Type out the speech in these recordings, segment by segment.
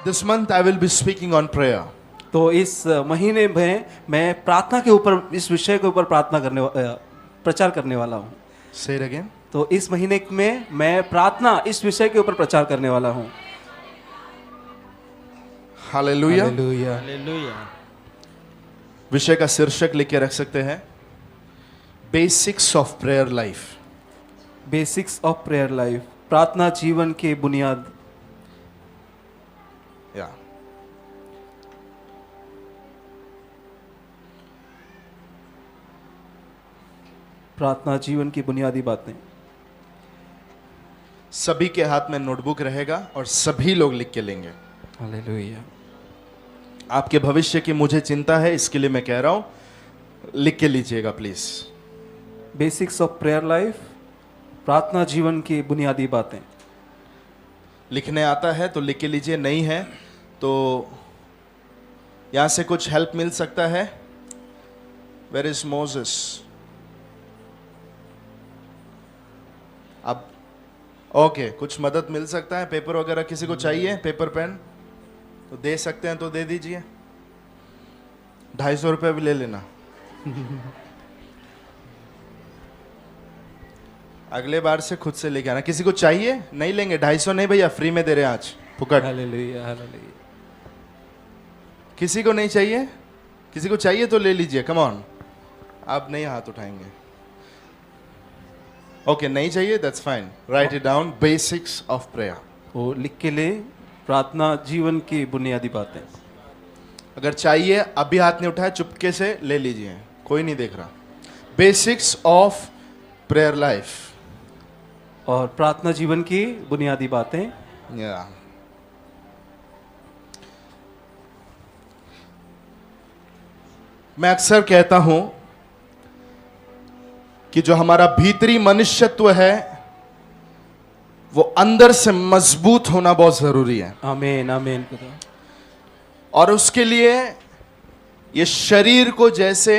This month I will be speaking on prayer. तो इस महीने में मैं प्रार्थना के ऊपर, इस विषय के ऊपर प्रचार करने वाला हूँ। Say it again. तो इस महीने में मैं प्रार्थना इस विषय के ऊपर प्रचार करने वाला हूँ। Hallelujah. हालेलुया। हालेलुया। विषय का शीर्षक लिख के रख सकते हैं, basics of prayer life. Basics of prayer life, प्रार्थना जीवन के बुनियाद। या प्रार्थना जीवन की बुनियादी बातें। सभी के हाथ में नोटबुक रहेगा और सभी लोग लिख के लेंगे। हालेलुया। आपके भविष्य की मुझे चिंता है, इसके लिए मैं कह रहा हूं, लिख के लीजिएगा please. Basics of prayer life, प्रार्थना जीवन की बुनियादी बातें। लिखने आता है तो लिख के लीजिए, नहीं है तो यहां से कुछ हेल्प मिल सकता है। Where is Moses? अब ओके, कुछ मदद मिल सकता है? पेपर वगैरह किसी को चाहिए? पेपर पेन तो दे सकते हैं तो दे दीजिए। 250 रुपये भी ले लेना। अगले बार से खुद से लेके आना। किसी को चाहिए? नहीं लेंगे, 250 नहीं भैया, फ्री में दे रहे हैं आज, फुकट। हालेलुया। हालेलुया। किसी को नहीं चाहिए? किसी को चाहिए तो ले लीजिए, कम ऑन। आप नहीं हाथ उठाएंगे, ओके, नहीं चाहिए, that's fine. Right it down, basics of prayer. वो लिख के ले, प्रार्थना जीवन की बुनियादी बातें। अगर चाहिए, अभी हाथ नहीं उठाया, चुपके से ले लीजिए, कोई नहीं देख रहा। बेसिक्स ऑफ प्रेयर लाइफ, और प्रार्थना जीवन की बुनियादी बातें। या मैं अक्सर कहता हूं कि जो हमारा भीतरी मनुष्यत्व है वो अंदर से मजबूत होना बहुत जरूरी है। आमीन आमीन। और उसके लिए ये शरीर को जैसे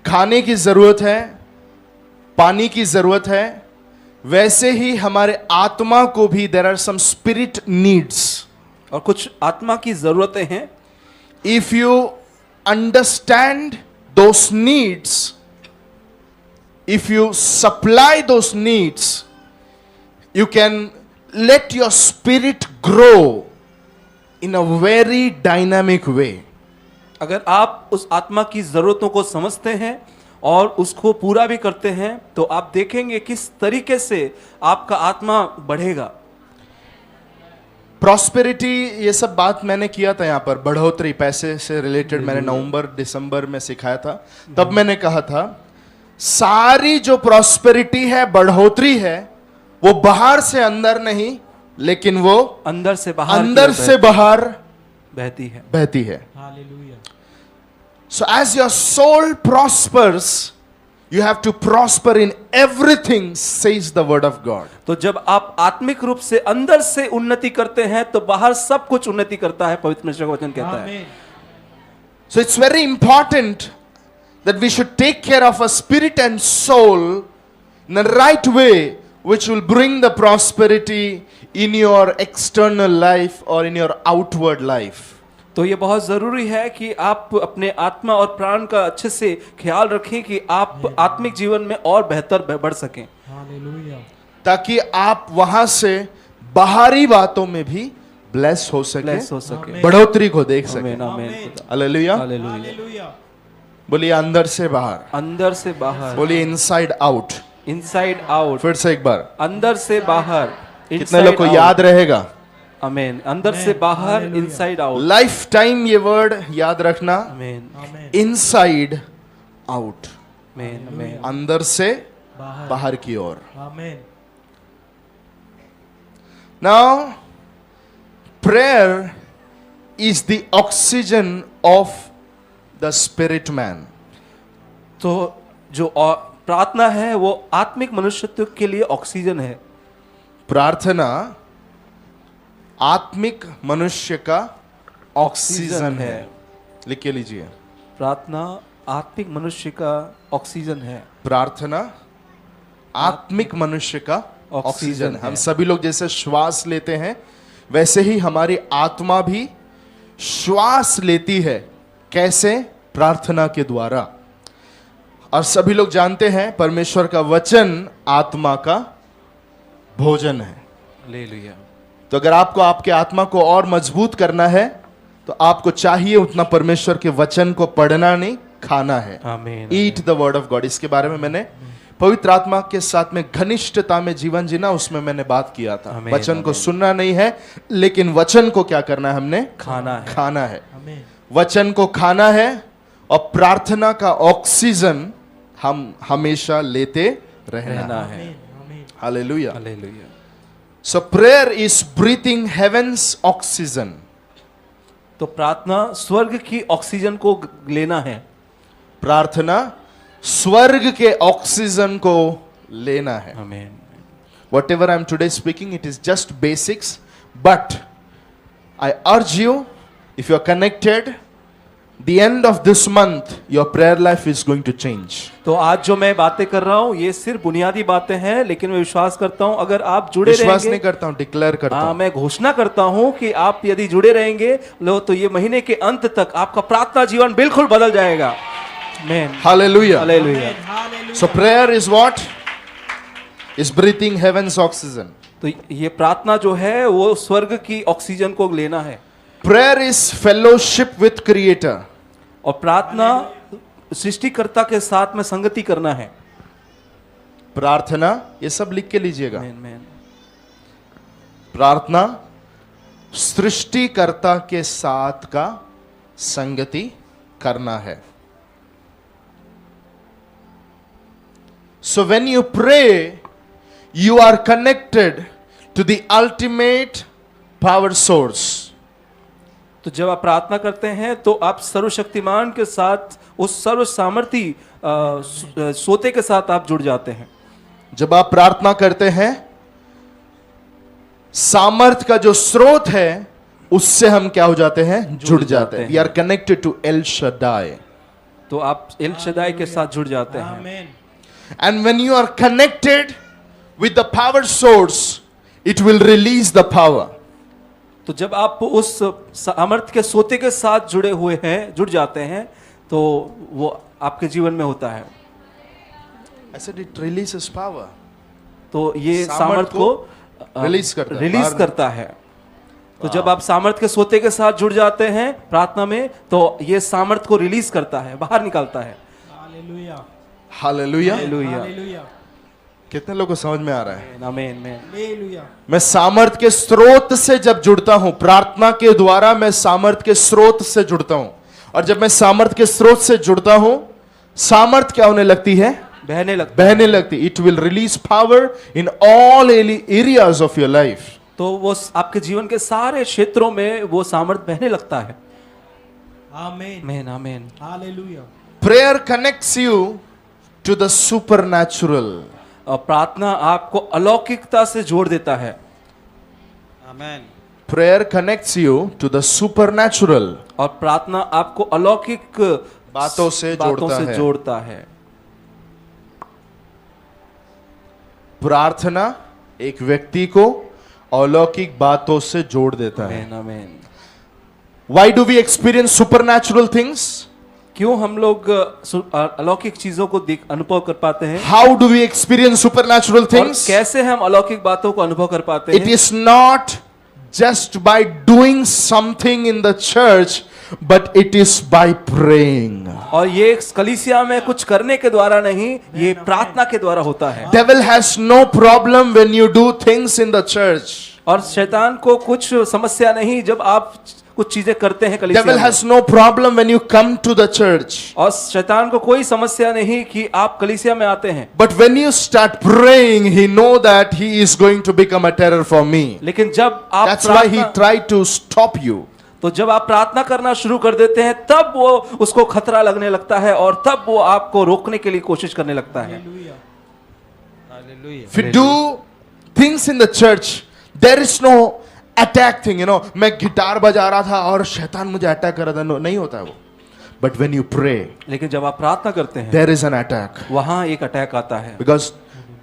खाने की जरूरत है, पानी की जरूरत है, वैसे ही हमारे आत्मा को भी there are some spirit needs. और कुछ आत्मा की जरूरतें हैं। If you understand those needs, if you supply those needs, you can let your spirit grow in a very dynamic way. अगर आप उस आत्मा की जरूरतों को समझते हैं और उसको पूरा भी करते हैं तो आप देखेंगे किस तरीके से आपका आत्मा बढ़ेगा। प्रॉस्पेरिटी, ये सब बात मैंने किया था यहाँ पर, बढ़ोतरी, पैसे से रिलेटेड मैंने नवंबर दिसंबर में सिखाया था। तब मैंने कहा था सारी जो प्रॉस्पेरिटी है, बढ़ोतरी है, वो बाहर से अंदर नहीं, लेकिन वो अंदर से बाहर बहती है। Hallelujah. So as your soul prospers, you have to prosper in everything, says the word of God. तो जब आप आत्मिक रूप से अंदर से उन्नति करते हैं तो बाहर सब कुछ उन्नति करता है, पवित्र परमेश्वर का वचन कहता है। आमीन। So it's very important that we should take care of our spirit and soul in the right way, which will bring the prosperity in your external life or in your outward life. तो ये बहुत ज़रूरी है कि आप अपने आत्मा और प्राण का अच्छे से ख्याल रखें कि आप आत्मिक जीवन में और बेहतर बढ़ सकें, हालेलुया। ताकि आप वहां से बाहरी बातों में भी ब्लेस हो सके, बढ़ोतरी को देख सके। आमीन आमीन। हालेलुया। हालेलुया। हालेलुया। बोलिए अंदर से बाहर, अंदर से बाहर, बोलिए इनसाइड आउट। Inside out. फिर से एक बार, अंदर से बाहर, कितने लोग को याद रहेगा? आमीन। अंदर से बाहर, इनसाइड आउट। लाइफ टाइम ये वर्ड याद रखना, आमीन आमीन। इनसाइड आउट, आमीन आमीन। अंदर से बाहर की ओर। आमीन। Now prayer is the oxygen of the spirit man. तो जो प्रार्थना है वो आत्मिक मनुष्यत्व के लिए ऑक्सीजन है। प्रार्थना आत्मिक मनुष्य का ऑक्सीजन है। लिख के लीजिए, प्रार्थना आत्मिक मनुष्य का ऑक्सीजन है। प्रार्थना आत्मिक मनुष्य का ऑक्सीजन है। हम सभी लोग जैसे श्वास लेते हैं, वैसे ही हमारी आत्मा भी श्वास लेती है। कैसे? प्रार्थना के द्वारा। और सभी लोग जानते हैं परमेश्वर का वचन आत्मा का भोजन है। हालेलुया। तो अगर आपको आपके आत्मा को और मजबूत करना है तो आपको चाहिए उतना परमेश्वर के वचन को पढ़ना नहीं, खाना है। आमीन। Eat the word of God. इसके बारे में मैंने पवित्र आत्मा के साथ में घनिष्ठता में जीवन जीना, उसमें मैंने बात किया था। आमीन, वचन को आमीन। सुनना नहीं है, लेकिन वचन को क्या करना है? हमने खाना है। खाना है। आमीन। वचन को खाना है और प्रार्थना का ऑक्सीजन हम हमेशा लेते रहना रहना है। है। आमीन। Hallelujah. Hallelujah. So prayer is breathing heaven's oxygen. तो प्रार्थना स्वर्ग की ऑक्सीजन को लेना है। प्रार्थना स्वर्ग के ऑक्सीजन को लेना है। आमीन। Whatever I am today speaking, it is just basics, but I urge you, if you are connected, the end of this month, your prayer life is going to change. तो आज जो मैं बातें कर रहा हूँ ये सिर्फ बुनियादी बातें हैं, लेकिन मैं विश्वास करता हूँ अगर आप जुड़े विश्वास रहेंगे। नहीं करता हूं, डिक्लेयर करता हाँ, हूं। मैं घोषणा करता हूँ कि आप यदि जुड़े रहेंगे लो तो ये महीने के अंत तक आपका प्रार्थना जीवन बिल्कुल बदल जाएगा। आमीन। Hallelujah. Hallelujah. Hallelujah. So prayer is what? Is breathing heaven's oxygen. तो ये प्रार्थना जो है वो स्वर्ग की ऑक्सीजन को लेना है। Prayer is fellowship with Creator. और प्रार्थना सृष्टिकर्ता के साथ में संगति करना है। प्रार्थना, ये सब लिख के लीजिएगा। आमीन, आमीन। प्रार्थना सृष्टिकर्ता के साथ का संगति करना है। So when you pray, you are connected to the ultimate power source. तो जब आप प्रार्थना करते हैं तो आप सर्वशक्तिमान के साथ, उस सर्व सामर्थी सोते के साथ आप जुड़ जाते हैं। जब आप प्रार्थना करते हैं, सामर्थ का जो स्रोत है उससे हम क्या हो जाते हैं? जुड़ जाते हैं। We are connected to El Shaddai. तो आप एल शदाई के साथ जुड़ जाते हैं। आमीन। And when you are connected with the power source, it will release the power. तो जब आप उस सामर्थ के सोते के साथ जुड़ जाते हैं तो वो आपके जीवन में होता है। I said it releases power. तो ये सामर्थ सामर्थ को रिलीज करता है, रिलीज बाहर करता है। तो जब आप सामर्थ के सोते के साथ जुड़ जाते हैं प्रार्थना में तो ये सामर्थ को रिलीज करता है, बाहर निकालता है। हालेलुया। Hallelujah. हालेलुया। हालेलुया। कितने लोगों को समझ में आ रहा है? आमीन, आमीन। हालेलुया। मैं सामर्थ के स्रोत से जब जुड़ता हूं, प्रार्थना के द्वारा मैं सामर्थ के स्रोत से जुड़ता हूं। और जब मैं सामर्थ के स्रोत से जुड़ता हूं, सामर्थ क्या होने लगती है? बहने लगती। It will release power in all areas of your life. तो वो आपके जीवन के सारे क्षेत्रों में वो सामर्थ बहने लगता है। आमीन। आमीन, आमीन। हालेलुया। Prayer connects you to the supernatural. और प्रार्थना आपको अलौकिकता से जोड़ देता है। आमीन। Prayer connects you to the supernatural. और प्रार्थना आपको अलौकिक बातों से जोड़ता है। प्रार्थना एक व्यक्ति को अलौकिक बातों से जोड़ देता है। आमीन, आमीन। Why do we experience supernatural things? क्यों हम लोग अलौकिक चीजों को अनुभव कर पाते हैं? How do we experience supernatural और things? कैसे हम अलौकिक बातों को अनुभव कर पाते It हैं? is not just by doing something in the church, but it is by praying. और ये कलीसिया में कुछ करने के द्वारा नहीं, ये प्रार्थना के द्वारा होता है। Devil has no problem when you do things in the church. और शैतान को कुछ समस्या नहीं जब आप कुछ चीजें करते हैं कलीसिया Devil में। has no problem when you come to the church. और शैतान को कोई समस्या नहीं कि आप कलीसिया में आते हैं। But when you start praying, he know that he is going to become a terror for me. लेकिन जब आप That's why he tried to stop you. तो जब आप प्रार्थना करना शुरू कर देते हैं तब वो उसको खतरा लगने लगता है और तब वो आपको रोकने के लिए कोशिश करने लगता है। Hallelujah. Hallelujah. If you do things in the church, there is no attack thing, you know. मैं गिटार बजा रहा था और शैतान मुझे अटैक कर रहा था, नहीं होता है वो। But when you pray, लेकिन जब आप प्रार्थना करते हैं there is an attack. वहां एक अटैक आता है। Because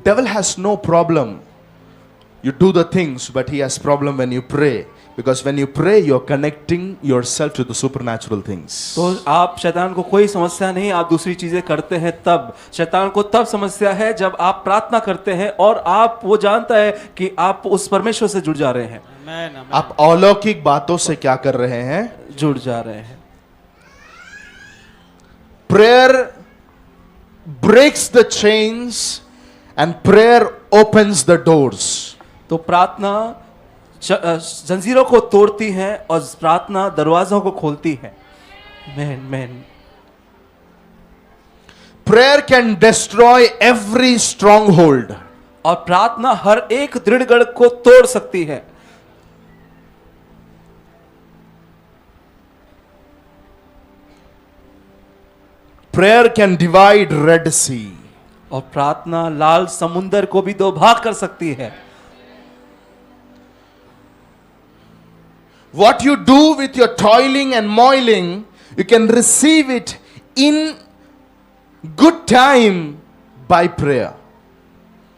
devil has no problem. You do the things, but he has problem when you pray. Because when you pray, you're connecting yourself to the supernatural things. तो आप शैतान को कोई समस्या नहीं, आप दूसरी चीजें करते हैं तब। शैतान को तब समस्या है जब आप प्रार्थना करते हैं और आप वो जानता है कि आप उस परमेश्वर से जुड़ जा रहे हैं। Amen. Amen. आप अलौकिक बातों से क्या कर रहे हैं? जुड़ जा रहे हैं। Prayer breaks the chains and prayer opens the doors. तो प्रार्थना जंजीरों को तोड़ती है और प्रार्थना दरवाजों को खोलती है। Man man. Prayer can destroy every stronghold. और प्रार्थना हर एक दृढ़गढ़ को तोड़ सकती है। Prayer can divide Red Sea. और प्रार्थना लाल समुंदर को भी दो भाग कर सकती है। What you do with your toiling and moiling, you can receive it in good time by prayer.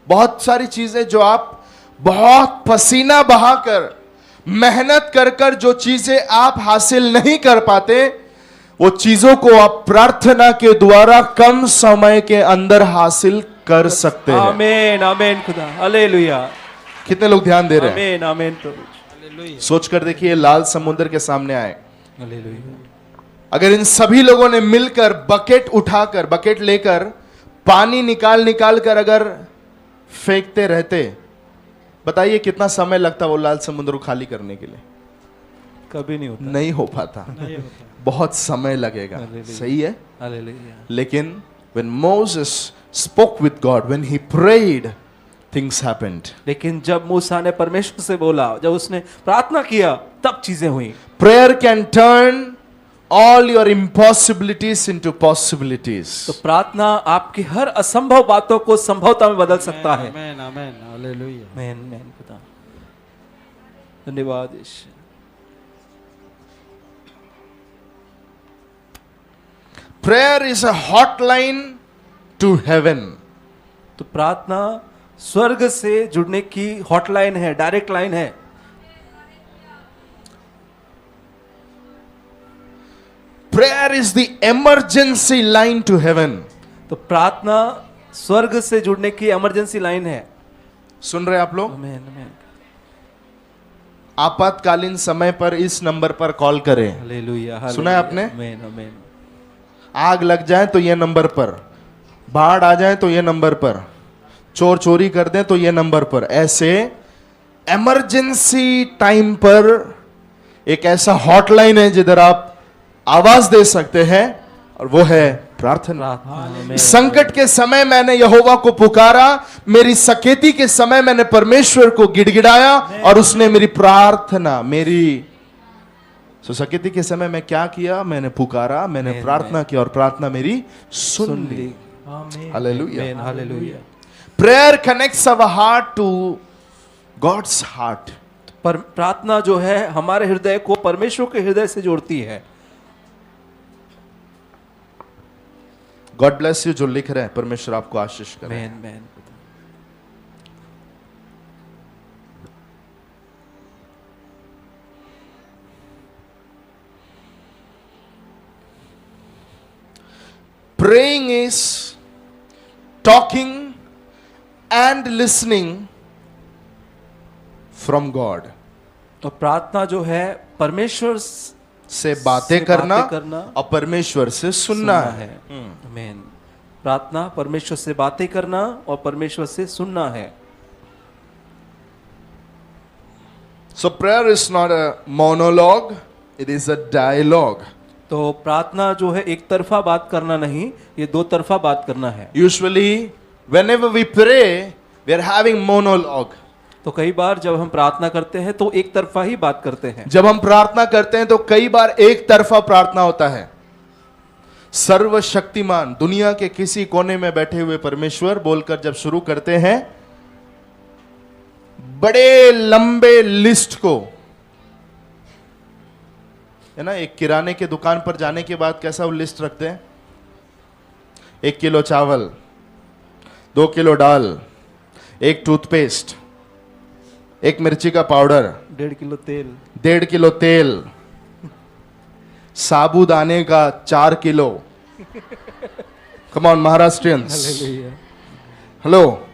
बहुत सारी चीजें जो आप बहुत पसीना बहाकर मेहनत कर कर जो चीजें आप हासिल नहीं कर पाते, वो चीजों को आप प्रार्थना के द्वारा कम समय के अंदर हासिल कर सकते हैं। आमीन आमीन खुदा, हालेलुया। कितने लोग ध्यान दे रहे हैं? आमीन आमीन प्रभु। Hallelujah. सोच कर देखिए, लाल समुद्र के सामने आए, हालेलुया। अगर इन सभी लोगों ने मिलकर बकेट लेकर पानी निकाल निकाल कर अगर फेंकते रहते, बताइए कितना समय लगता वो लाल समुद्र को खाली करने के लिए? कभी नहीं होता। नहीं हो पाता, नहीं होता। बहुत समय लगेगा। हालेलुया। सही है। हालेलुया। लेकिन when Moses spoke with God, when he prayed, things happened. लेकिन जब मूसा ने परमेश्वर से बोला, जब उसने प्रार्थना किया, तब चीजें हुई। Prayer can turn all your impossibilities into possibilities. तो प्रार्थना आपकी हर असंभव बातों को संभवता में बदल सकता है। Amen. Amen. Hallelujah. Man man खुदा, धन्यवाद यीशु। Prayer is a hotline to heaven. तो प्रार्थना स्वर्ग से जुड़ने की हॉटलाइन है, डायरेक्ट लाइन है। Prayer is the emergency line to heaven. तो प्रार्थना स्वर्ग से जुड़ने की इमरजेंसी लाइन है। सुन रहे आप लोग? आमीन आमीन। आपातकालीन समय पर इस नंबर पर कॉल करें। हालेलुया। सुना है आपने? आमीन आमीन। आग लग जाए तो ये नंबर पर, बाढ़ आ जाए तो ये नंबर पर, चोर चोरी कर दें तो ये नंबर पर। ऐसे इमरजेंसी टाइम पर एक ऐसा हॉटलाइन है जिधर आप आवाज दे सकते हैं, और वो है प्रार्थना। प्रार्थना। संकट के समय मैंने यहोवा को पुकारा, मेरी सकेती के समय मैंने परमेश्वर को गिड़गिड़ाया और उसने मेरी प्रार्थना, मेरी सकेती के समय मैं क्या किया? मैंने पुकारा, मैंने प्रार्थना की और प्रार्थना मेरी सुन ली। Amen. हालेलुया। आमीन hallelujah. Prayer connects our heart to God's heart. पर प्रार्थना जो है हमारे हृदय को परमेश्वर के हृदय से जोड़ती है। God bless you जो लिख रहे हैं, परमेश्वर आपको आशीष करे। Man man. Praying is talking and listening from God. तो प्रार्थना जो है परमेश्वर से बातें करना और परमेश्वर से सुनना है। आमीन। प्रार्थना परमेश्वर से बातें करना और परमेश्वर से सुनना है। So prayer is not a monologue, it is a dialogue. तो प्रार्थना जो है एक तरफा बात करना नहीं, ये दो तरफा बात करना है। Usually whenever we pray, we are having monologue. तो कई बार जब हम प्रार्थना करते हैं तो एक तरफा ही बात करते हैं। जब हम प्रार्थना करते हैं तो कई बार एक तरफा प्रार्थना होता है। सर्वशक्तिमान दुनिया के किसी कोने में बैठे हुए परमेश्वर बोलकर जब शुरू करते हैं, बड़े लंबे लिस्ट को, है ना, एक किराने के दुकान पर जाने के बाद कैसा वो लिस्ट रखते हैं? 1 किलो चावल, 2 किलो दाल, 1 टूथपेस्ट, एक मिर्ची का पाउडर, 1.5 किलो तेल, 1.5 किलो तेल, साबूदाने का 4 kilo. Come on Maharashtrians, hallelujah. Hello.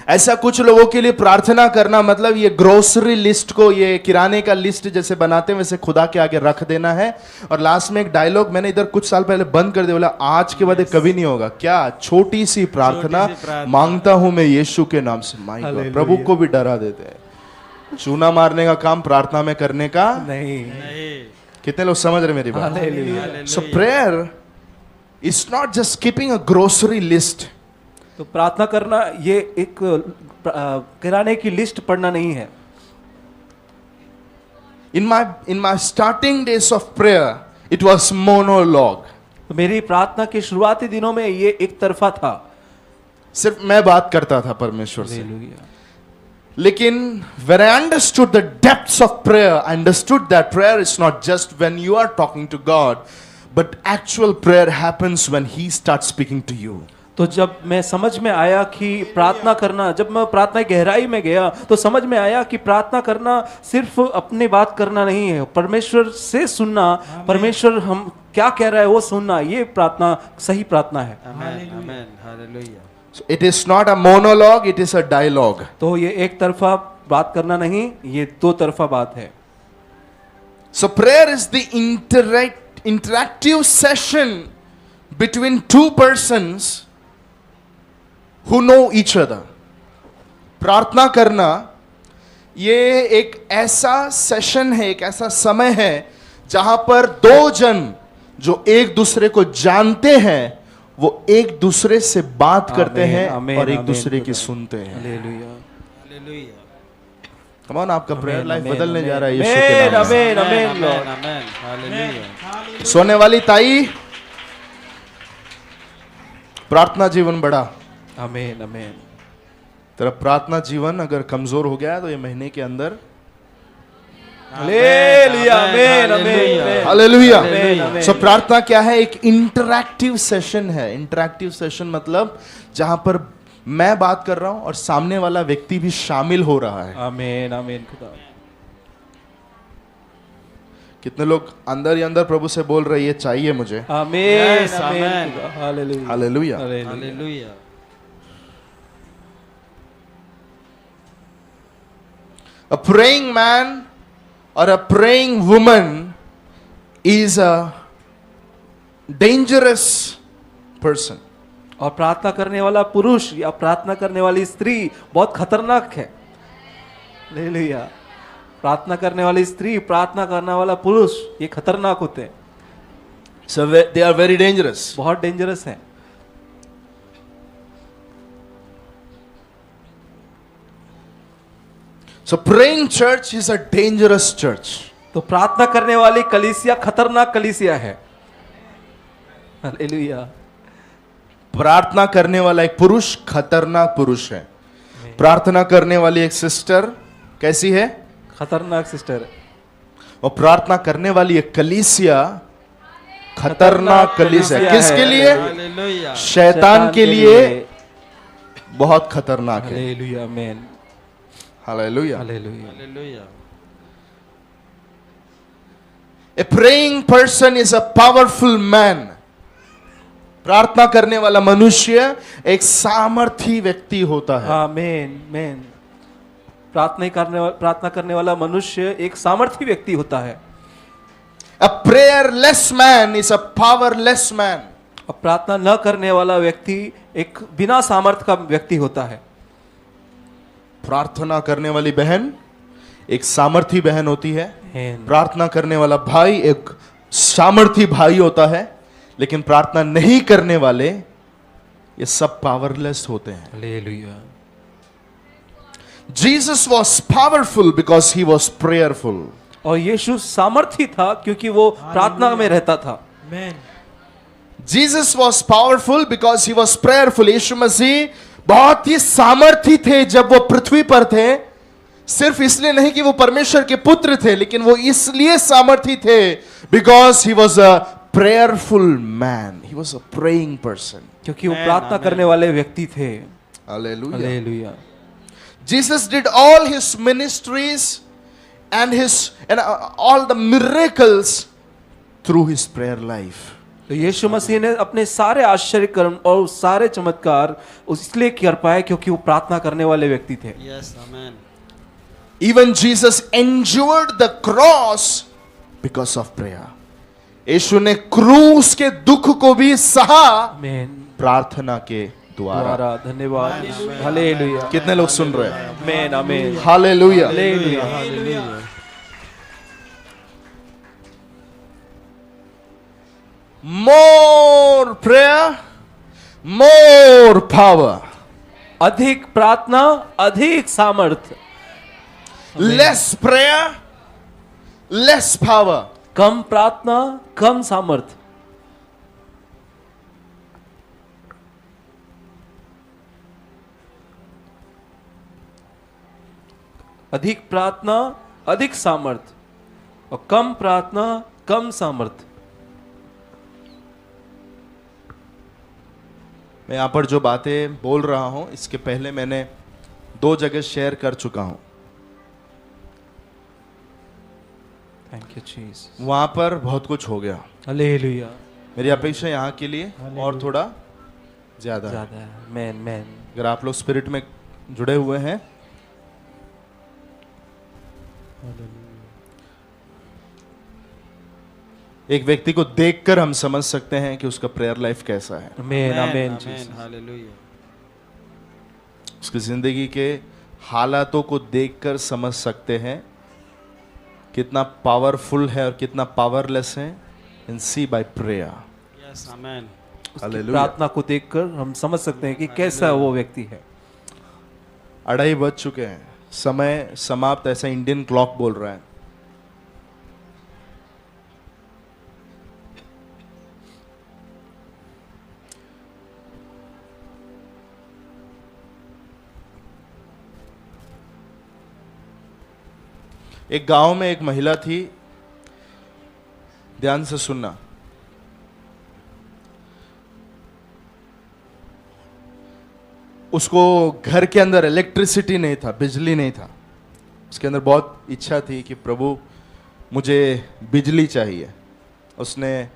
ऐसा कुछ लोगों के लिए प्रार्थना करना मतलब ये ग्रोसरी लिस्ट को, ये किराने का लिस्ट जैसे बनाते हैं वैसे खुदा के आगे रख देना है। और लास्ट में एक डायलॉग मैंने इधर कुछ साल पहले बंद कर दिया, बोला आज के बाद ये कभी नहीं होगा। क्या? छोटी सी प्रार्थना मांगता हूं मैं यीशु के नाम से। My God, hallelujah. प्रभु को भी डरा देते हैं। चूना मारने का काम प्रार्थना में करने का नहीं। कितने लोग समझ रहे मेरी बात? Hallelujah. So prayer is not just keeping a grocery list. तो प्रार्थना करना ये एक किराने की लिस्ट पढ़ना नहीं है। In my starting days of prayer, it was monologue. तो मेरी प्रार्थना के शुरुआती दिनों में ये एक तरफा था। सिर्फ मैं बात करता था परमेश्वर से। हालेलुया। लेकिन when I understood the depths of prayer, I understood that prayer is not just when you are talking to God, but actual prayer happens when He starts speaking to you. तो जब मैं समझ में आया कि प्रार्थना करना, जब मैं प्रार्थना की गहराई में गया तो समझ में आया कि प्रार्थना करना सिर्फ अपनी बात करना नहीं है, परमेश्वर से सुनना, परमेश्वर हम क्या कह रहा है वो सुनना, ये प्रार्थना सही प्रार्थना है। आमेन, hallelujah. So it is not a monologue, it is a dialogue. तो ये एक तरफा बात करना नहीं, ये दो तरफा बात है। So prayer is the interactive session between two persons who know each other. प्रार्थना करना ये एक ऐसा सेशन है, एक ऐसा समय है जहां पर दो जन जो एक दूसरे को जानते हैं वो एक दूसरे से बात करते आमीन, हैं आमीन, और एक आमीन, दूसरे की खुदा। सुनते हैं। हालेलुया। कम ऑन, आपका प्रेयर लाइफ आमीन, बदलने आमीन, जा रहा है यीशु के नाम से। आमीन, आमीन, लॉर्ड। आमेन, हालेलुया। सोने वाली ताई, प्रार्थना जीवन बढ़ा। आमीन, आमीन। तेरा प्रार्थना जीवन अगर कमजोर हो गया है तो ये महीने के अंदर हालेलुया, आमीन, आमीन। हालेलुया। आमीन, आमीन। सो प्रार्थना क्या है? एक इंटरैक्टिव सेशन है। इंटरैक्टिव सेशन मतलब जहां पर मैं बात कर रहा हूं और सामने वाला व्यक्ति भी शामिल हो रहा है। आमीन, आमीन, खुदा। कितने लोग अंदर ही अंदर प्रभु से बोल रहे ये चाहिए मुझे। आमीन, Yes, आमीन, amen. खुदा। हालेलुया, हालेलुया। हालेलुया। Hallelujah. A praying man or a praying woman is a dangerous person. और प्रार्थना करने वाला पुरुष या प्रार्थना करने वाली स्त्री बहुत खतरनाक है। हालेलुया। प्रार्थना करने वाली स्त्री, प्रार्थना करने वाला पुरुष, ये खतरनाक होते हैं, So they are very dangerous. बहुत डेंजरस है। So praying church is a dangerous church. तो प्रार्थना करने वाली कलीसिया खतरनाक कलीसिया है। हालेलुया। प्रार्थना करने वाला एक पुरुष खतरनाक पुरुष है। प्रार्थना करने वाली एक सिस्टर कैसी है? खतरनाक सिस्टर है। और प्रार्थना करने वाली एक कलीसिया खतरनाक कलीसिया है। किसके लिए? हालेलुया। शैतान के लिए बहुत खतरनाक है। हालेलुया, आमीन, हालेलुया। हालेलुया। Hallelujah. A praying person is a powerful man. प्रार्थना करने वाला मनुष्य एक सामर्थी व्यक्ति होता है। आमीन, आमीन। प्रार्थना करने वाला मनुष्य एक सामर्थी व्यक्ति होता है। A prayerless man is a powerless man. और प्रार्थना न करने वाला व्यक्ति एक बिना सामर्थ का व्यक्ति होता है। प्रार्थना करने वाली बहन एक सामर्थी बहन होती है। आमीन। प्रार्थना करने वाला भाई एक सामर्थी भाई होता है। लेकिन प्रार्थना नहीं करने वाले ये सब पावरलेस होते हैं। Hallelujah. Jesus was powerful because he was prayerful. और यीशु सामर्थी था क्योंकि वो प्रार्थना में रहता था। आमेन। Jesus was powerful because he was prayerful. यीशु मसीह बहुत ही सामर्थी थे जब वो पृथ्वी पर थे। सिर्फ इसलिए नहीं कि वो परमेश्वर के पुत्र थे, लेकिन वो इसलिए सामर्थी थे because he was a prayerful man. He was a praying person. क्योंकि वो Amen, प्रार्थना amen. करने वाले व्यक्ति थे। Hallelujah. Hallelujah. Jesus did all his ministries and all the miracles through his prayer life. तो यीशु मसीह ने अपने सारे आश्चर्य कर्म और सारे चमत्कार इसलिए कर पाए क्योंकि वो प्रार्थना करने वाले व्यक्ति थे. Yes, amen. Even Jesus endured the cross because of prayer. यीशु ने क्रूस के दुख को भी सहा आमीन. प्रार्थना के द्वारा. द्वारा. धन्यवाद. हालेलुया. कितने लोग सुन रहे हैं? आमीन. आमीन. Hallelujah. Hallelujah. Hallelujah. More prayer, more power. अधिक प्रार्थना, अधिक सामर्थ. Less prayer, less power. कम प्रार्थना, कम सामर्थ. अधिक प्रार्थना, अधिक सामर्थ और कम प्रार्थना, कम सामर्थ. मैं यहाँ पर जो बातें बोल रहा हूँ इसके पहले मैंने 2 जगह शेयर कर चुका हूँ. Thank you Jesus. वहाँ पर बहुत कुछ हो गया. हालेलुया. मेरी अपेक्षा यहाँ के लिए और थोड़ा ज्यादा है. ज्यादा है. Man man. अगर आप लोग स्पिरिट में जुड़े हुए हैं एक व्यक्ति को देखकर हम समझ सकते हैं कि उसका प्रेयर लाइफ कैसा है. आमीन. आमीन. Amen. जीसस. Hallelujah. उसकी जिंदगी के हालातों को देखकर समझ सकते हैं कितना पावरफुल है और कितना पावरलेस है. And see by prayer. Yes, amen. उसकी हालेलुया. प्रार्थना को देखकर हम समझ सकते हैं कि कैसा वो व्यक्ति है. 2:30 बज चुके हैं. समय समाप्त ऐसा इंडियन क्लॉक बोल रहा है. एक गांव में एक महिला थी. ध्यान से सुनना. उसको घर के अंदर इलेक्ट्रिसिटी नहीं था, बिजली नहीं था. उसके अंदर बहुत इच्छा थी कि प्रभु मुझे बिजली चाहिए. उसने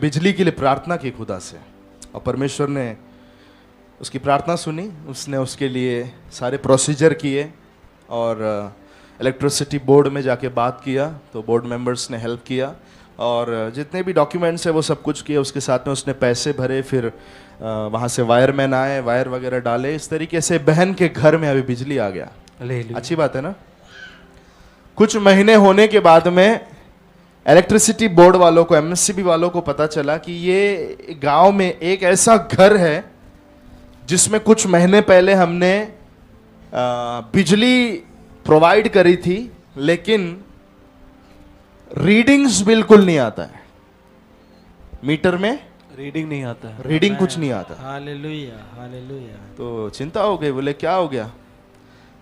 बिजली के लिए प्रार्थना की खुदा से और परमेश्वर ने उसकी प्रार्थना सुनी. उसने उसके लिए सारे प्रोसीजर किए और इलेक्ट्रिसिटी बोर्ड में जाके बात किया तो बोर्ड मेंबर्स ने हेल्प किया और जितने भी डॉक्यूमेंट्स है वो सब कुछ किए. उसके साथ में उसने पैसे भरे. फिर वहाँ से वायरमैन आए, वायर वगैरह डाले. इस तरीके से बहन के घर में अभी बिजली आ गया. हालेलुया. अच्छी बात है ना. कुछ महीने होने के बाद में इलेक्ट्रिसिटी बोर्ड वालों को, एमएससीबी वालों को पता चला कि ये गांव में एक ऐसा घर है जिसमें कुछ महीने पहले हमने बिजली प्रोवाइड करी थी लेकिन रीडिंग्स बिल्कुल नहीं आता है. मीटर में रीडिंग नहीं आता है. रीडिंग कुछ नहीं आता. Hallelujah. Hallelujah. तो चिंता हो गई. बोले क्या हो गया.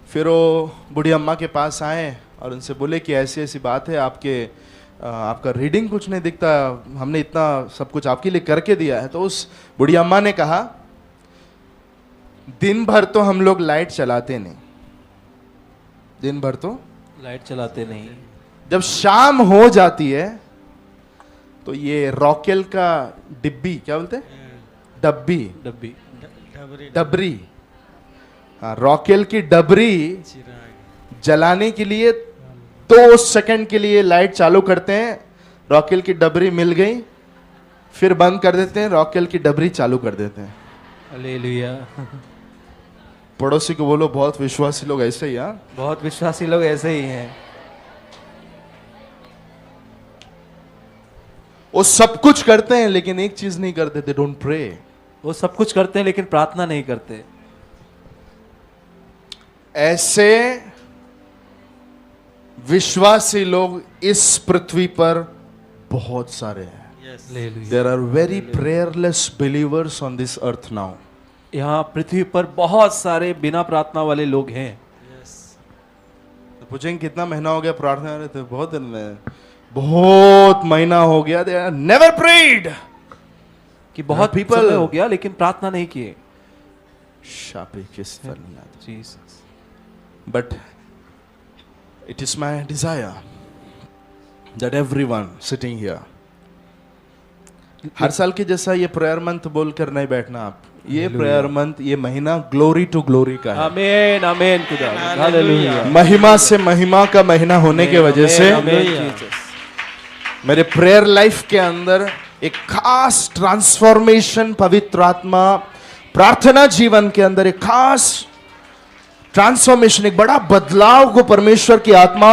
फिर वो बूढ़ी अम्मा के पास आए और उनसे बोले कि ऐसी ऐसी बात है, आपका रीडिंग कुछ नहीं दिखता, हमने इतना सब कुछ आपके लिए करके दिया है. तो उस बूढ़ी अम्मा ने कहा दिन भर तो हम लोग लाइट चलाते नहीं, दिन भर तो लाइट चलाते नहीं. जब शाम हो जाती है तो ये रॉकेल का डिब्बी, क्या बोलते हैं, डब्बी, डब्बी. डबरी, हाँ, रॉकेल की डबरी जलाने के लिए 2 सेकंड के लिए लाइट चालू करते हैं. रॉकेल की डबरी मिल गई, फिर बंद कर देते हैं, रॉकेल की डबरी चालू कर देते हैं. हालेलुया. पड़ोसी को बोलो बहुत विश्वासी लोग ऐसे ही. हाँ, बहुत विश्वासी लोग ऐसे ही हैं. वो सब कुछ करते हैं लेकिन एक चीज नहीं करते, दे डोंट प्रे. वो सब कुछ करते हैं लेकिन प्रार्थना नहीं करते. ऐसे विश्वासी लोग इस पृथ्वी पर बहुत सारे हैं. Yes. Hallelujah. There are very prayerless believers on this earth now. यहाँ पृथ्वी पर बहुत सारे बिना प्रार्थना वाले लोग हैं. Yes. पूछेंगे कितना महीना हो गया प्रार्थना कर रहे थे. बहुत महीना हो गया. They are never prayed. कि बहुत people- समय हो गया लेकिन प्रार्थना नहीं किए। शापे किस फलना Jesus, But it is my desire that everyone sitting here, हर साल की जैसा ये प्रेयर मंथ बोलकर नहीं बैठना आप। ये प्रेयर मंथ, ये महीना ग्लोरी टू ग्लोरी का है। आमीन आमीन खुदा, हालेलुया, महिमा से महिमा का महीना होने के वजह से आमीन जीसस, मेरे प्रेयर लाइफ के अंदर एक खास ट्रांसफॉर्मेशन, पवित्र आत्मा प्रार्थना जीवन के अंदर एक खास ट्रांसफॉर्मेशन, एक बड़ा बदलाव को परमेश्वर की आत्मा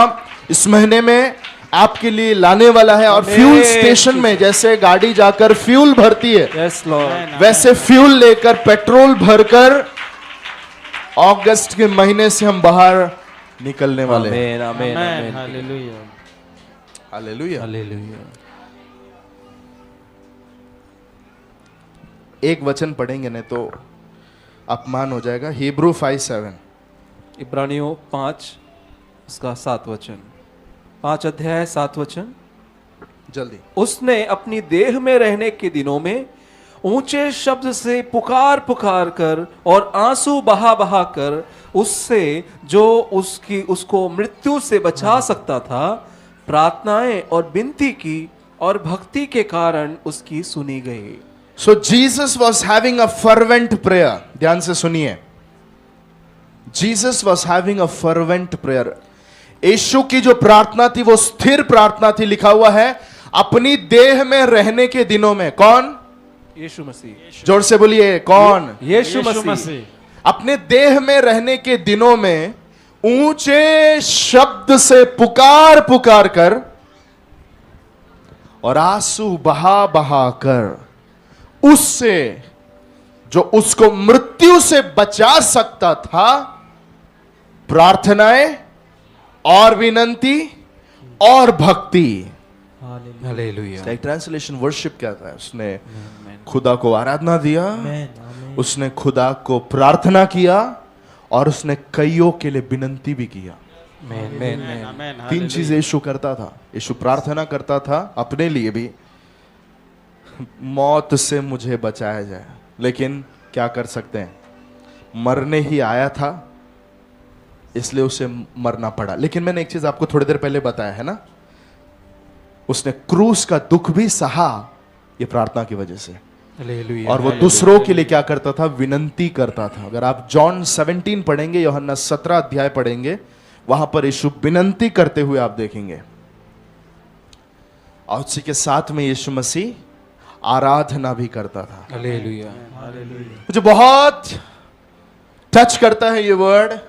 इस महीने में आपके लिए लाने वाला है। और फ्यूल स्टेशन में जैसे गाड़ी जाकर फ्यूल भरती है, यस लॉर्ड, वैसे फ्यूल लेकर, पेट्रोल भरकर अगस्त के महीने से हम बाहर निकलने वाले हैं। आमीन आमीन आमेन आमीन, हालेलुया हालेलुया। हालेलुया। एक वचन पढ़ेंगे नहीं तो अपमान हो जाएगा। हिब्रू 5:7, इब्रानियों 5 उसका 7 वचन, 5 अध्याय 7 वचन। जल्दी। उसने अपनी देह में रहने के दिनों में ऊंचे शब्द से पुकार पुकार कर और आंसू बहा बहा कर उससे जो उसको मृत्यु से बचा सकता था प्रार्थनाएं और विनती की और भक्ति के कारण उसकी सुनी गई। So Jesus was having a fervent prayer. ध्यान से सुनिए, Jesus was having a fervent prayer. यीशु की जो प्रार्थना थी वो स्थिर प्रार्थना थी। लिखा हुआ है अपनी देह में रहने के दिनों में। कौन? यीशु मसीह, जोर से बोलिए, कौन? यीशु मसीह अपने देह में रहने के दिनों में ऊंचे शब्द से पुकार पुकार कर और आंसू बहा बहा कर उससे जो उसको मृत्यु से बचा सकता था प्रार्थनाएं और विनंती और भक्ति। हालेलुया, एक ट्रांसलेशन वर्शिप क्या था? उसने खुदा को आराधना दिया, उसने खुदा को प्रार्थना किया और उसने कईयों के लिए विनंती भी किया। आमेन तीन चीजें यीशु करता था। यीशु प्रार्थना करता था अपने लिए भी, मौत से मुझे बचाया जाए, लेकिन क्या कर सकते हैं, मरने ही आया था इसलिए उसे मरना पड़ा। लेकिन मैंने एक चीज आपको थोड़ी देर पहले बताया है ना, उसने क्रूस का दुख भी सहा ये प्रार्थना की वजह से। हालेलुया, और वो दूसरों के लिए क्या करता था? विनंती करता था। अगर आप जॉन 17 पढ़ेंगे, यूहन्ना 17 अध्याय पढ़ेंगे, वहां पर यीशु विनंती करते हुए आप देखेंगे। और उसी के साथ में यीशु मसीह आराधना भी करता था। हालेलुया, मुझे बहुत टच करता है ये वर्ड।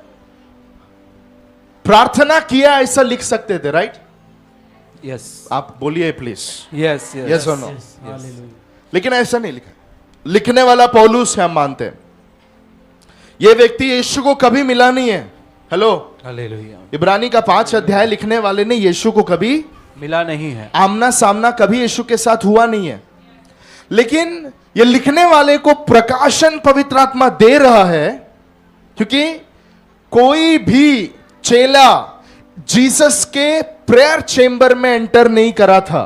प्रार्थना किया ऐसा लिख सकते थे, राइट? यस आप बोलिए प्लीज, यस यस और नो। लेकिन ऐसा नहीं लिखा। लिखने वाला पौलुस है, हम मानते हैं। यह व्यक्ति यीशु को कभी मिला नहीं है। हेलो, हालेलुया, इब्रानी का 5 अध्याय लिखने वाले ने यीशु को कभी मिला नहीं है। आमना सामना कभी यीशु के साथ हुआ नहीं है। लेकिन ये लिखने वाले को प्रकाशन पवित्र आत्मा दे रहा है, क्योंकि कोई भी चेला जीसस के प्रेयर चेंबर में एंटर नहीं करा था।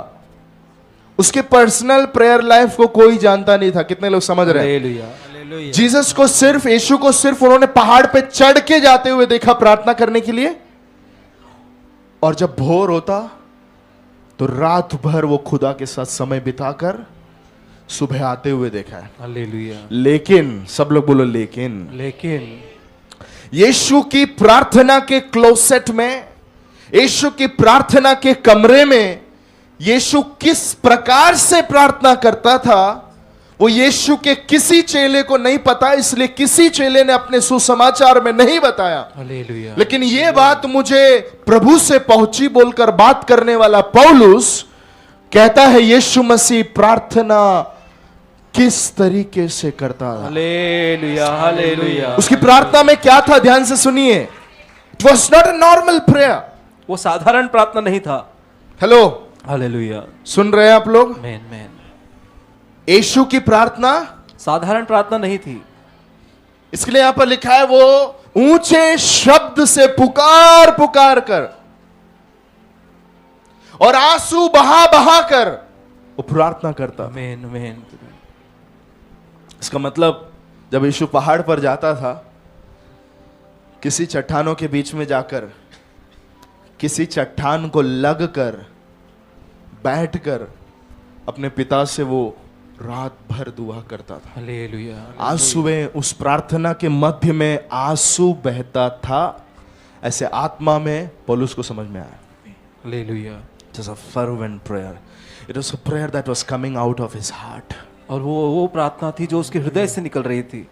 उसके पर्सनल प्रेयर लाइफ को कोई जानता नहीं था। कितने लोग समझ रहे हैं? हालेलुया, जीसस को सिर्फ, यीशु को सिर्फ उन्होंने पहाड़ पे चढ़ के जाते हुए देखा प्रार्थना करने के लिए, और जब भोर होता तो रात भर वो खुदा के साथ समय बिताकर सुबह आते हुए देखा है। हालेलुया। लेकिन सब लोग बोलो लेकिन, यीशु की प्रार्थना के क्लोसेट में, यीशु की प्रार्थना के कमरे में यीशु किस प्रकार से प्रार्थना करता था वो यीशु के किसी चेले को नहीं पता, इसलिए किसी चेले ने अपने सुसमाचार में नहीं बताया। हालेलुया, लेकिन यह बात मुझे प्रभु से पहुंची बोलकर बात करने वाला पौलुस कहता है यीशु मसीह प्रार्थना किस तरीके से करता था। Hallelujah, hallelujah. उसकी प्रार्थना में क्या था? ध्यान से सुनिए। It was not a normal prayer. वो साधारण प्रार्थना नहीं था। हेलो, हालेलुया, सुन रहे हैं आप लोग? मैन मैन, यीशु की प्रार्थना साधारण प्रार्थना नहीं थी। इसके लिए यहां पर लिखा है वो ऊंचे शब्द से पुकार पुकार कर और आंसू बहा बहा कर वो प्रार्थना करता। मैन मैन, इसका मतलब जब यीशु पहाड़ पर जाता था, किसी चट्टानों के बीच में जाकर, किसी चट्टान को लग कर, बैठकर अपने पिता से वो रात भर दुआ करता था। हालेलुया। आंसुएं, उस प्रार्थना के मध्य में आंसू बहता था। ऐसे आत्मा में पौलुस को समझ में आया, hallelujah. It was a fervent prayer. It was a prayer that was coming out of his heart. और वो प्रार्थना थी जो उसके हृदय से निकल रही थी।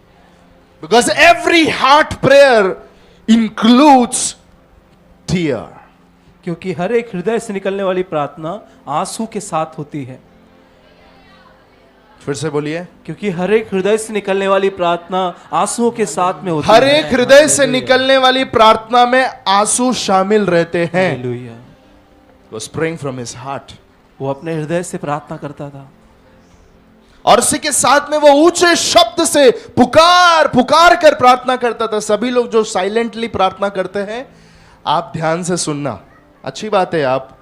Because every heart prayer includes tear. क्योंकि हर एक हृदय से निकलने वाली प्रार्थना आंसू के साथ होती है। फिर से बोलिए, क्योंकि हर एक हृदय से निकलने वाली प्रार्थना आंसुओं के साथ में होती हर है। एक हृदय से निकलने वाली प्रार्थना में आंसू शामिल रहते हैं। Hallelujah. Was praying from his heart. वो अपने हृदय से प्रार्थना करता था और इसी के साथ में वो ऊंचे शब्द से पुकार पुकार कर प्रार्थना करता था। सभी लोग जो साइलेंटली प्रार्थना करते हैं, आप ध्यान से सुनना, अच्छी बात है। आप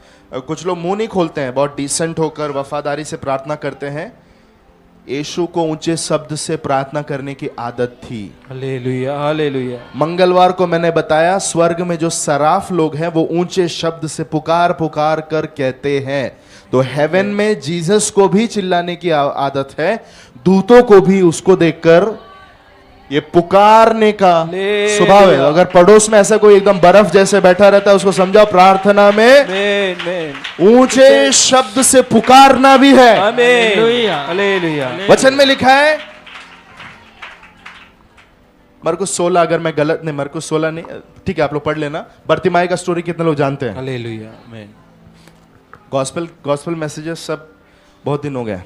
कुछ लोग मुंह नहीं खोलते हैं, बहुत डिसेंट होकर वफादारी से प्रार्थना करते हैं। यीशु को ऊंचे शब्द से प्रार्थना करने की आदत थी। हालेलुया। हालेलुया। मंगलवार को मैंने बताया, स्वर्ग में जो सराफ लोग हैं वो ऊंचे शब्द से पुकार पुकार कर कहते हैं। तो हेवन में जीसस को भी चिल्लाने की आदत है, दूतों को भी उसको देखकर ये पुकारने का स्वभाव है। अगर पड़ोस में ऐसा कोई एकदम बर्फ जैसे बैठा रहता है, उसको समझाओ प्रार्थना में ऊंचे शब्द से पुकारना भी है। हालेलुया। वचन में लिखा है, मरकुस 16, अगर मैं गलत नहीं, मरकुस 16 नहीं, ठीक है आप लोग पढ़ लेना। बर्तिमाई का स्टोरी कितने लोग जानते हैं? हालेलुया। आमीन। गॉस्पेल मैसेजेस सब बहुत दिन हो गए,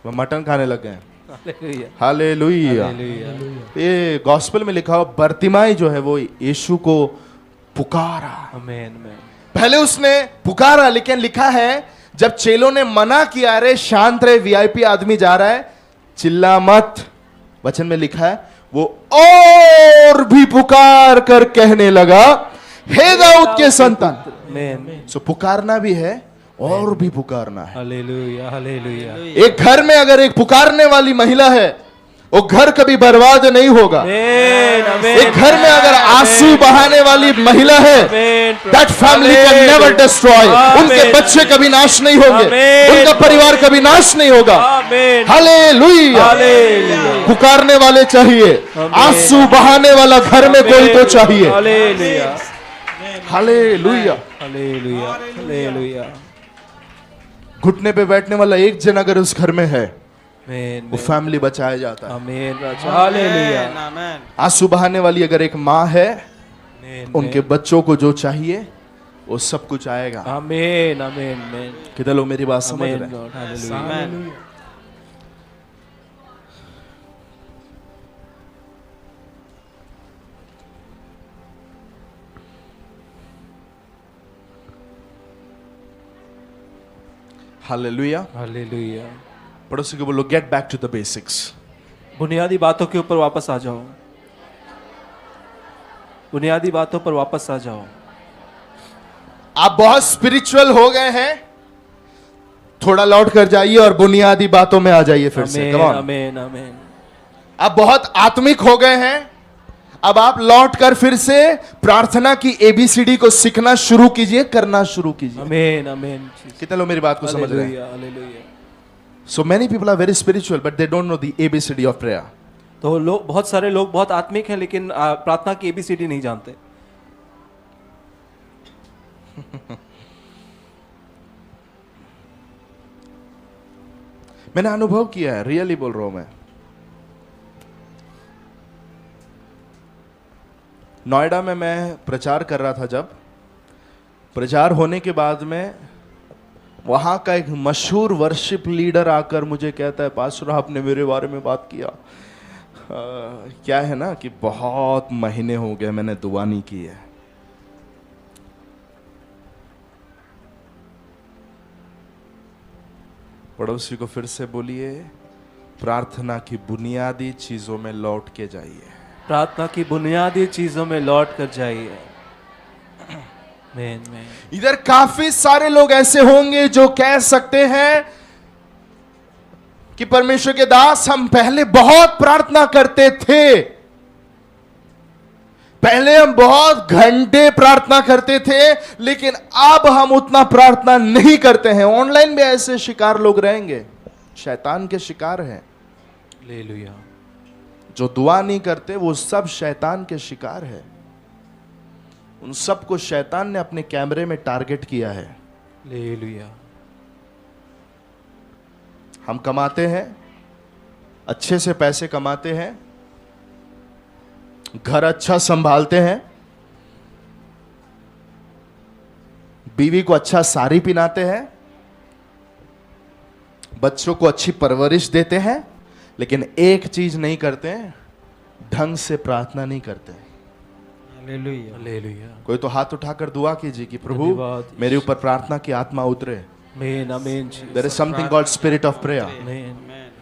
वो मटन खाने लग गए। हालेलुया। हालेलुया। हालेलुया। ये गॉस्पेल में लिखा हो, बर्तिमाई जो है वो यीशु को पुकारा। आमीन। आमीन। पहले उसने पुकारा, लेकिन लिखा है जब चेलों ने मना किया, अरे शांत रहे, वीआईपी आदमी जा रहा है, चिल्ला मत, वचन में लिखा है वो और भी पुकार कर कहने लगा, हे दाऊद के संतान। सो पुकारना भी है और भी पुकारना है। हालेलुया। हालेलुया। एक घर में अगर एक पुकारने वाली महिला है, वो घर कभी बर्बाद नहीं होगा। एक घर में अगर आंसू बहाने वाली महिला है, that family can never destroy. उनके बच्चे कभी नाश नहीं होंगे, उनका परिवार कभी नाश नहीं होगा। हालेलुया। पुकारने वाले चाहिए, आंसू बहाने वाला घर में कोई तो चाहिए। हालेलुया। हालेलुया। हालेलुया। हालेलुया। घुटने पे बैठने वाला एक जन अगर उस घर में है, आमीन। वो फैमिली बचाया जाता है। आमीन। हालेलुया। आंसू बहाने वाली अगर एक माँ है, आमीन। उनके बच्चों को जो चाहिए वो सब कुछ आएगा। आमीन। आमीन। आमीन। कितने लोग मेरी बात समझ आमीन। रहे हैं? हालेलुया। हालेलुया। हालेलुया। पड़ोसी को बोलो, get back to the basics. बुनियादी बातों के ऊपर वापस आ जाओ। बुनियादी बातों पर वापस आ जाओ। आप बहुत स्पिरिचुअल हो गए हैं, थोड़ा लौट कर जाइए और बुनियादी बातों में आ जाइए फिर से। आमीन। Come on। आमीन। आमीन। आप बहुत आत्मिक हो गए हैं, अब आप लौट कर फिर से प्रार्थना की ABCD को सीखना शुरू कीजिए, करना शुरू कीजिए। आमीन। आमीन। कितने लोग मेरी बात को समझ रहे हैं? हालेलुया। Hallelujah. So many people are very spiritual, but they don't know the ABCD of prayer. तो लोग, बहुत सारे लोग बहुत आत्मिक हैं, लेकिन प्रार्थना की ABCD नहीं जानते। मैंने अनुभव किया है, रियली बोल रहा हूं मैं। नोएडा में मैं प्रचार कर रहा था, जब प्रचार होने के बाद में वहाँ का एक मशहूर वर्शिप लीडर आकर मुझे कहता है, पास्टर आपने मेरे बारे में बात किया। क्या है ना कि बहुत महीने हो गए मैंने दुआ नहीं की है। पड़ोसी को फिर से बोलिए, प्रार्थना की बुनियादी चीजों में लौट के जाइए। प्रार्थना की बुनियादी चीजों में लौट कर जाइए। इधर काफी सारे लोग ऐसे होंगे जो कह सकते हैं कि परमेश्वर के दास, हम पहले बहुत प्रार्थना करते थे, पहले हम बहुत घंटे प्रार्थना करते थे, लेकिन अब हम उतना प्रार्थना नहीं करते हैं। ऑनलाइन भी ऐसे शिकार लोग रहेंगे, शैतान के शिकार हैं। हालेलुया। जो दुआ नहीं करते वो सब शैतान के शिकार है। उन सबको शैतान ने अपने कैमरे में टारगेट किया है। हालेलुया। हम कमाते हैं, अच्छे से पैसे कमाते हैं, घर अच्छा संभालते हैं, बीवी को अच्छा साड़ी पहनाते हैं, बच्चों को अच्छी परवरिश देते हैं, लेकिन एक चीज नहीं करते हैं, ढंग से प्रार्थना नहीं करते। हालेलुया। हालेलुया। कोई तो हाथ उठाकर दुआ कीजिए कि प्रभु धन्यवाद। मेरे ऊपर प्रार्थना की आत्मा उतरे। आमीन आमीन। There is something called spirit of prayer. आमीन।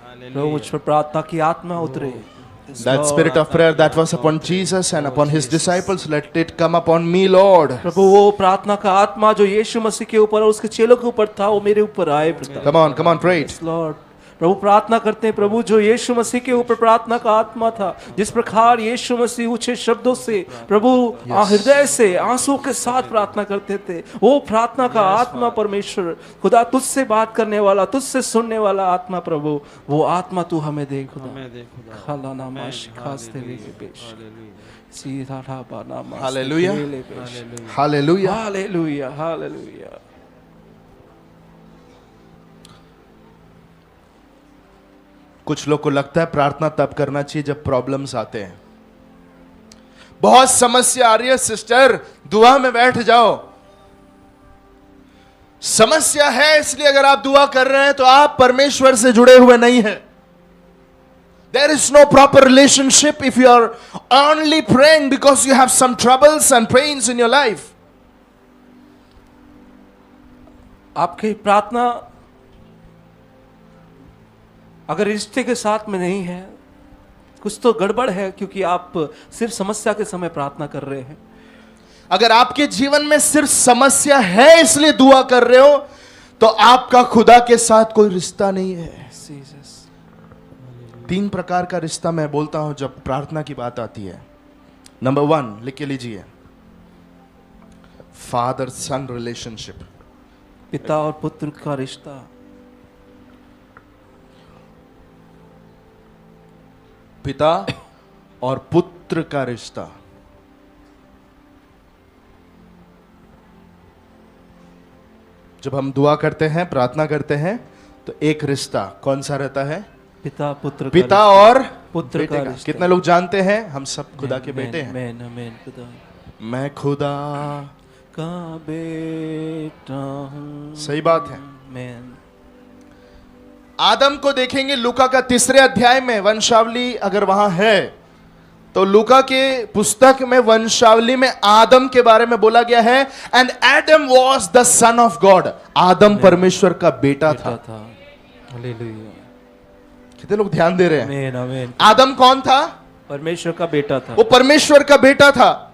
आमेन। प्रभु मुझ पर प्रार्थना की आत्मा उतरे। That spirit of prayer that was upon Jesus and upon his disciples, let it come upon me, Lord. प्रभु वो प्रार्थना का आत्मा जो यीशु मसीह के ऊपर और उसके चेलों के ऊपर था, वो मेरे ऊपर आए प्रभु। Come on, pray it. Lord, प्रभु प्रार्थना करते हैं प्रभु, जो यीशु मसीह के ऊपर प्रार्थना का आत्मा था, जिस प्रकार यीशु मसीह ऊंचे शब्दों से प्रभु हृदय से आंसू के साथ प्रार्थना करते थे, वो प्रार्थना का आत्मा परमेश्वर खुदा, तुझसे बात करने वाला, तुझसे सुनने वाला आत्मा प्रभु, वो आत्मा तू हमें दे खुदा। हमें दे खुदा। खालाना माशिकास्ते लेके पेश सीधा ढाबा नामा Hallelujah. Hallelujah Hallelujah. Hallelujah hallelujah. कुछ लोग को लगता है प्रार्थना तब करना चाहिए जब प्रॉब्लम्स आते हैं। बहुत समस्या आ रही है सिस्टर, दुआ में बैठ जाओ। समस्या है इसलिए अगर आप दुआ कर रहे हैं तो आप परमेश्वर से जुड़े हुए नहीं हैं। There is no proper relationship if you are only praying because you have some troubles and pains in your life. आपकी प्रार्थना अगर रिश्ते के साथ में नहीं है, कुछ तो गड़बड़ है, क्योंकि आप सिर्फ समस्या के समय प्रार्थना कर रहे हैं। अगर आपके जीवन में सिर्फ समस्या है इसलिए दुआ कर रहे हो, तो आपका खुदा के साथ कोई रिश्ता नहीं है। तीन प्रकार का रिश्ता मैं बोलता हूं जब प्रार्थना की बात आती है। नंबर 1 लिख के लीजिए, फादर सन रिलेशनशिप। पिता और पुत्र का रिश्ता। पिता और पुत्र का रिश्ता। जब हम दुआ करते हैं, प्रार्थना करते हैं, तो एक रिश्ता कौन सा रहता है? पिता पुत्र पिता और पुत्र बेटे का का। रिश्ता। कितने लोग जानते हैं हम सब खुदा के बेटे हैं? आमीन आमीन। खुदा मैं खुदा का बेटा हूँ। सही बात है। आमीन। आदम को देखेंगे लूका का 3 अध्याय में, वंशावली अगर वहां है तो लूका के पुस्तक में वंशावली में आदम के बारे में बोला गया है, and Adam was the son of God. आदम परमेश्वर का बेटा था। हालेलुया। कितने लोग ध्यान दे रहे हैं? आमीन आमीन। आदम कौन था? परमेश्वर का बेटा था। वो परमेश्वर का बेटा था।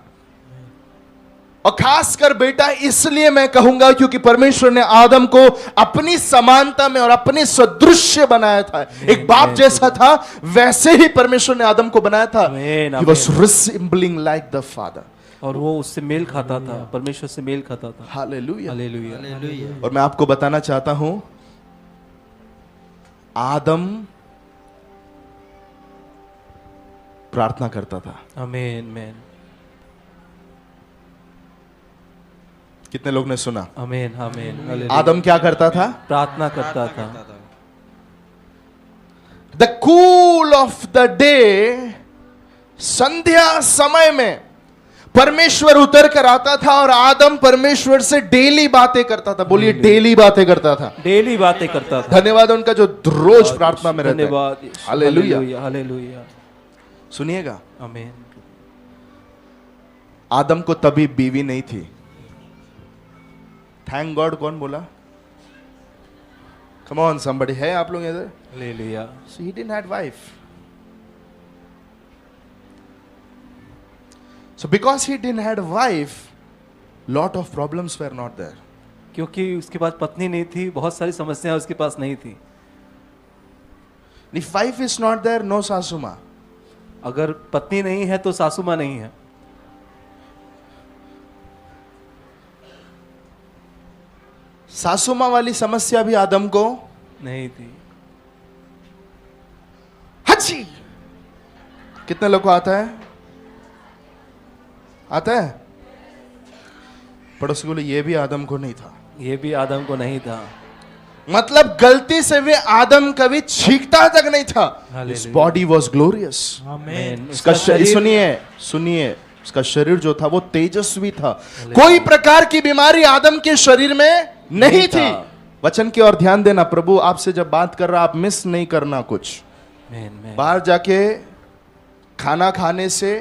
और खासकर बेटा इसलिए मैं कहूंगा क्योंकि परमेश्वर ने आदम को अपनी समानता में और अपने सदृश्य बनाया था। एक बाप जैसा था वैसे ही परमेश्वर ने आदम को बनाया था। He was resembling like the father. और वो उससे मेल खाता था, परमेश्वर से मेल खाता था। हालेलुया। हालेलुया। हालेलुया। और मैं आपको बताना चाहता हूं, आदम प्रार्थना करता था। आमीन आमीन। कितने लोग ने सुना? आमीन आमीन। हालेलुया। आदम क्या करता था? प्रार्थना करता था। The cool of the day, संध्या समय में परमेश्वर उतर कर आता था और आदम परमेश्वर से डेली बातें करता था। बोलिए, डेली बातें करता था। डेली बातें करता था। धन्यवाद उनका जो रोज प्रार्थना में रहता है। धन्यवाद। हालेलुया। हालेलुया। सुनिएगा, आमीन। आदम को तभी बीवी नहीं थी। थैंक गॉड कौन बोला? कम ऑन समबडी, है आप लोग इधर? Hallelujah. So he didn't have wife. So because he didn't had wife, lot of problems were not there. क्योंकि उसके पास पत्नी नहीं थी, बहुत सारी समस्याएं उसके पास नहीं थी। If wife is not there, no सासू माँ. अगर पत्नी नहीं है तो सासू माँ नहीं है. सासू माँ वाली समस्या भी आदम को नहीं थी. हची. कितने लोग को आता है? आता है? पड़ोसी बोले ये भी आदम को नहीं था. ये भी आदम को नहीं था. मतलब गलती से वे आदम कभी छींकता तक नहीं था. His body was glorious. आमीन उसका सुनिए सुनिए, उसका शरीर जो था वो तेजस्वी था. कोई प्रकार की बीमारी आदम के शरीर में नहीं थी. वचन की ओर ध्यान देना. प्रभु आपसे जब बात कर रहा, आप मिस नहीं करना कुछ. बाहर जाके खाना खाने से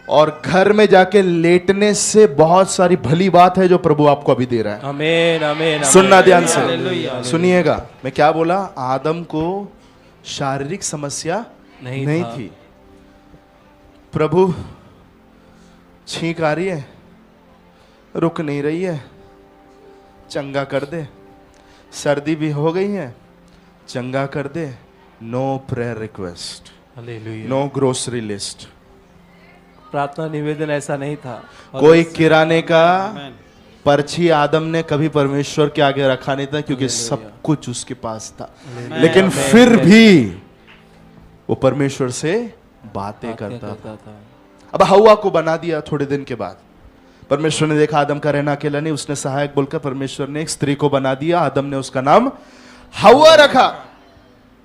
और घर में जाके लेटने से बहुत सारी भली बात है जो प्रभु आपको अभी दे रहा है. आमीन आमीन. सुनना ध्यान से. हालेलुया. सुनिएगा, मैं क्या बोला? आदम को शारीरिक समस्या नहीं था. थी. प्रभु छींक आ रही है, रुक नहीं रही है, चंगा कर दे. सर्दी भी हो गई है, चंगा कर दे. No prayer request, hallelujah. No grocery list. प्रार्थना निवेदन ऐसा नहीं था. कोई किराने का पर्ची आदम ने कभी परमेश्वर के आगे रखा नहीं था, क्योंकि सब कुछ उसके पास था. लेकिन फिर भी वो परमेश्वर से बातें करता था. अब हवा को बना दिया. थोड़े दिन के बाद परमेश्वर ने देखा आदम का रहना अकेला नहीं, उसने सहायक बोलकर परमेश्वर ने एक स्त्री को बना दिया. आदम ने उसका नाम हवा रखा.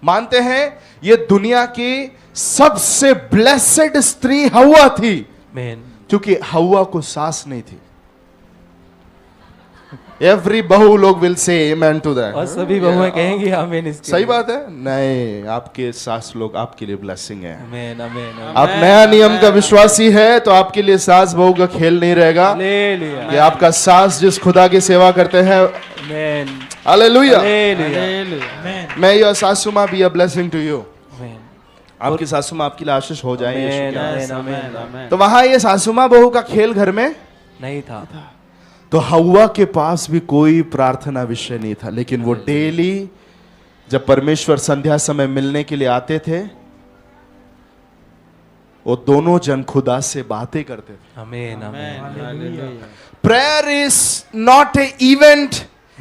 मानते हैं ये दुनिया की सबसे ब्लेसेड स्त्री हवा थी, आमीन. क्योंकि हवा को सास नहीं थी. एवरी बहू लोग will say amen to that. और सभी बहुएं कहेंगी आमीन इसके. सही बात है. नहीं, आपके सास लोग आपके लिए ब्लेसिंग है. आमीन आमीन. आप नया नियम का विश्वासी है तो आपके लिए सास बहू का खेल नहीं रहेगा. हालेलुया. ये आपका सास जिस खुदा की सेवा करते हैं. आमीन हालेलुया. हालेलुया. आमीन मैं योर सासू माँ be a blessing to you. आमीन आपकी सासू माँ आपके लिए आशीष हो जाए. यीशु के नाम से. आमीन आमीन. आमीन तो वहां ये सासू माँ बहू का खेल घर में. नहीं था. तो हवा के पास भी कोई प्रार्थना विषय नहीं था, लेकिन वो डेली जब परमेश्वर संध्या समय मिलने के लिए आते थे, वो दोनों जन खुदा से बातें करते थे. आमीन आमीन. हालेलुया. Prayer is not a event,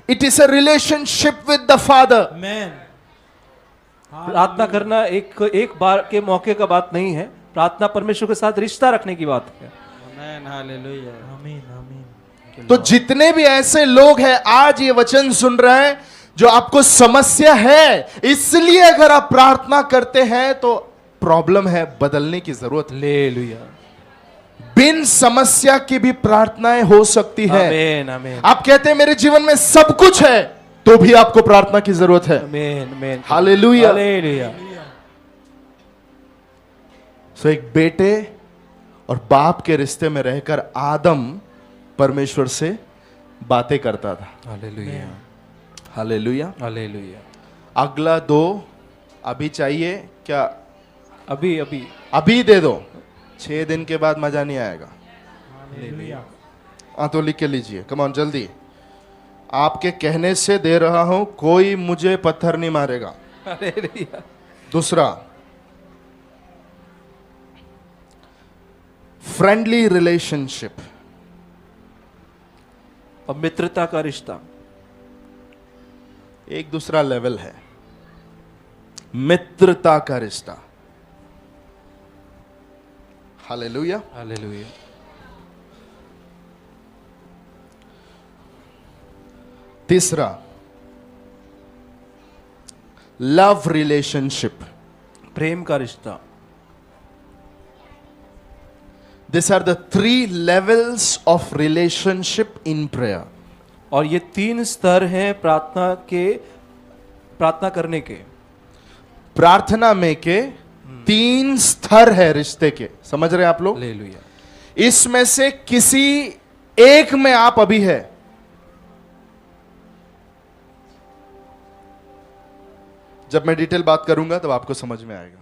it is a relationship with the father. आमीन. प्रार्थना करना एक बार के मौके का बात नहीं है. प्रार्थना परमेश्वर के साथ रिश्ता रखने की बात है. आमीन हालेलुया. आमीन आमीन. तो जितने भी ऐसे लोग हैं आज ये वचन सुन रहे हैं, जो आपको समस्या है, इसलिए अगर आप प्रार्थना करते हैं तो प्रॉब्लम है, बदलने की जरूरत है. हालेलुया. बिन समस्या की भी प्रार्थनाएं हो सकती है. आमीन आमीन. आप कहते हैं मेरे जीवन में सब कुछ है, तो भी आपको प्रार्थना की जरूरत है. आमीन आमीन. हालेलुया. हालेलुया. सो एक बेटे और बाप के रिश्ते में रहकर आदम परमेश्वर से बातें करता था. हालेलुया. हालेलुया. हालेलुया. अगला 2 अभी चाहिए क्या? अभी अभी. अभी दे दो. 6 दिन के बाद मजा नहीं आएगा. हालेलुया. हाँ तो लिख के लीजिए. कम ऑन जल्दी. आपके कहने से दे रहा हूं, कोई मुझे पत्थर नहीं मारेगा. हालेलुया. दूसरा, फ्रेंडली रिलेशनशिप, और मित्रता का रिश्ता. एक दूसरा लेवल है. मित्रता का रिश्ता. हालेलुया. हालेलुया. तीसरा, लव रिलेशनशिप. प्रेम का रिश्ता. These are the 3 levels of relationship in prayer. और ये 3 स्तर हैं प्रार्थना करने के. प्रार्थना में के 3 स्तर है रिश्ते के. समझ रहे हैं आप लोग? हालेलुया. इसमें से किसी एक में आप अभी है. जब मैं डिटेल बात करूंगा तब आपको समझ में आएगा.